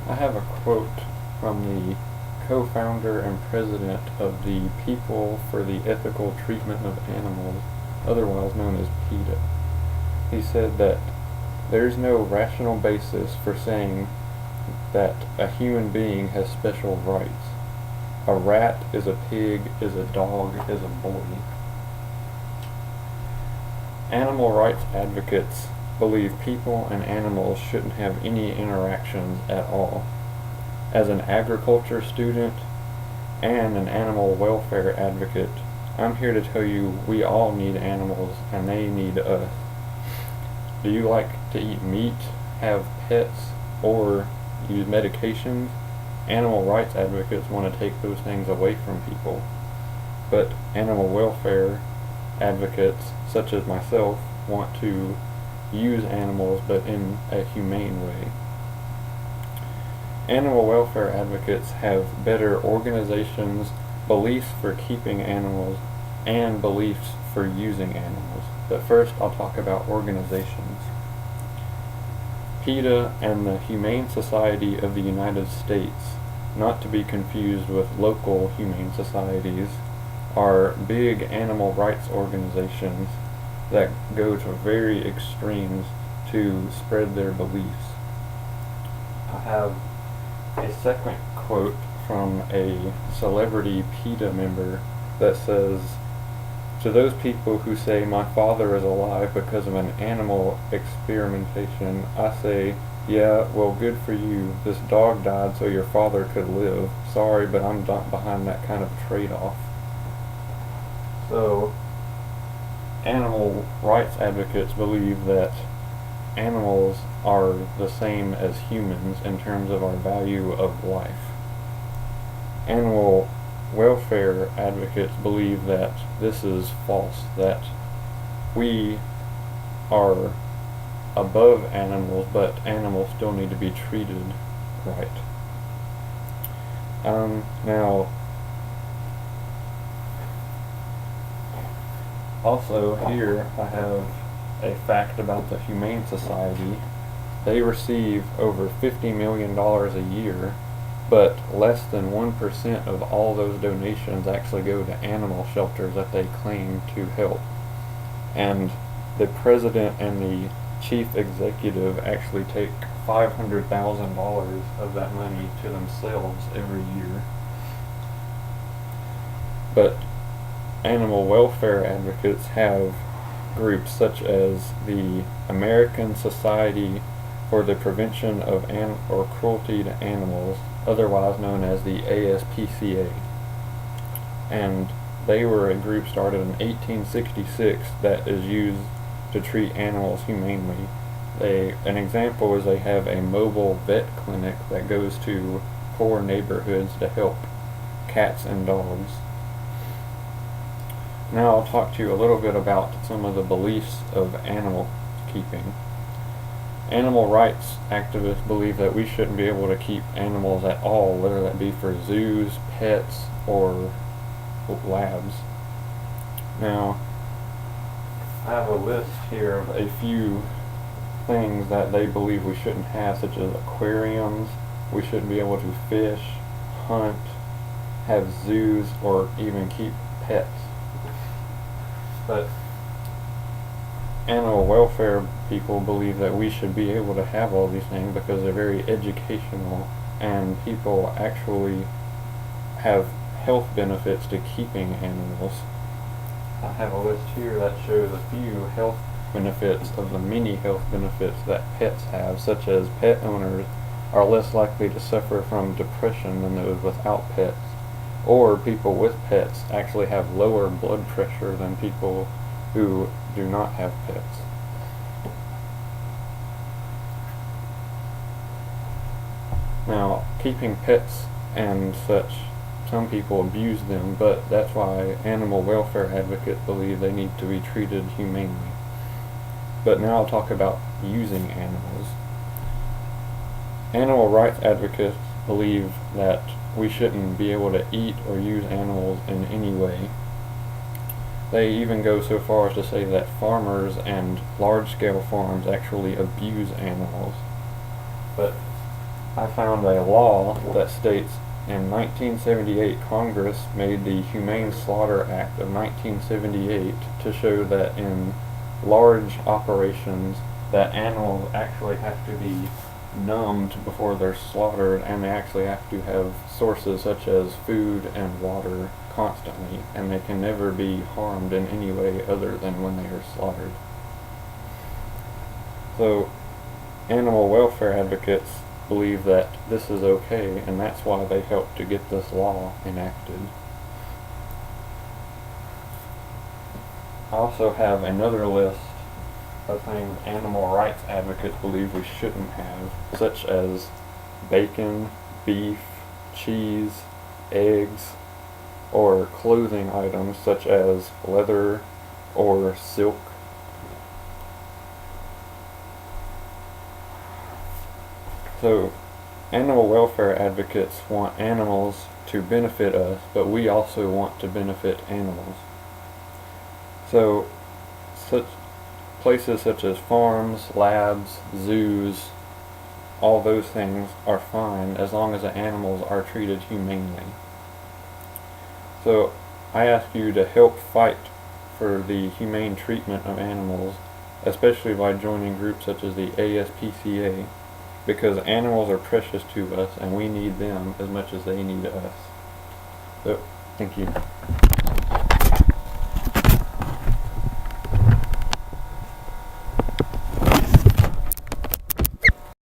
I have a quote from the co-founder and president of the People for the Ethical Treatment of Animals, otherwise known as PETA. He said that there's no rational basis for saying that a human being has special rights. A rat is a pig, is a dog, is a boy. Animal rights advocates believe people and animals shouldn't have any interactions at all. As an agriculture student and an animal welfare advocate, I'm here to tell you we all need animals and they need us. Do you like to eat meat, have pets, or use medications? Animal rights advocates want to take those things away from people. But animal welfare advocates, such as myself, want to use animals but in a humane way. Animal welfare advocates have better organizations, beliefs for keeping animals, and beliefs for using animals. But first I'll talk about organizations. PETA and the Humane Society of the United States, not to be confused with local humane societies, are big animal rights organizations that go to very extremes to spread their beliefs. I have a second quote from a celebrity PETA member that says, "To those people who say my father is alive because of an animal experimentation, I say, yeah, well, good for you. This dog died so your father could live. Sorry, but I'm not behind that kind of trade-off." So, animal rights advocates believe that animals are the same as humans in terms of our value of life. Animal welfare advocates believe that this is false, that we are above animals, but animals still need to be treated right. Now, also here I have a fact about the Humane Society. They receive over $50 million a year, but less than 1% of all those donations actually go to animal shelters that they claim to help. And the president and the chief executive actually take $500,000 of that money to themselves every year. But animal welfare advocates have groups such as the American Society for the Prevention of Cruelty to Animals, otherwise known as the ASPCA. And they were a group started in 1866 that is used to treat animals humanely. An example is they have a mobile vet clinic that goes to poor neighborhoods to help cats and dogs. Now I'll talk to you a little bit about some of the beliefs of animal keeping. Animal rights activists believe that we shouldn't be able to keep animals at all, whether that be for zoos, pets, or labs. Now, I have a list here of a few things that they believe we shouldn't have, such as aquariums. We shouldn't be able to fish, hunt, have zoos, or even keep pets. But animal welfare people believe that we should be able to have all these things because they're very educational and people actually have health benefits to keeping animals. I have a list here that shows a few health benefits of the many health benefits that pets have, such as pet owners are less likely to suffer from depression than those without pets, or people with pets actually have lower blood pressure than people who do not have pets. Now, keeping pets and such, some people abuse them, but that's why animal welfare advocates believe they need to be treated humanely. But now I'll talk about using animals. Animal rights advocates believe that we shouldn't be able to eat or use animals in any way. They even go so far as to say that farmers and large-scale farms actually abuse animals. But I found a law that states in 1978 Congress made the Humane Slaughter Act of 1978 to show that in large operations that animals actually have to be numbed before they're slaughtered, and they actually have to have sources such as food and water constantly, and they can never be harmed in any way other than when they are slaughtered. So animal welfare advocates believe that this is okay, and that's why they helped to get this law enacted. I also have another list of things animal rights advocates believe we shouldn't have, such as bacon, beef, cheese, eggs, or clothing items such as leather or silk. So, animal welfare advocates want animals to benefit us, but we also want to benefit animals. So, such places such as farms, labs, zoos, all those things are fine as long as the animals are treated humanely. So I ask you to help fight for the humane treatment of animals, especially by joining groups such as the ASPCA, because animals are precious to us and we need them as much as they need us. So, thank you.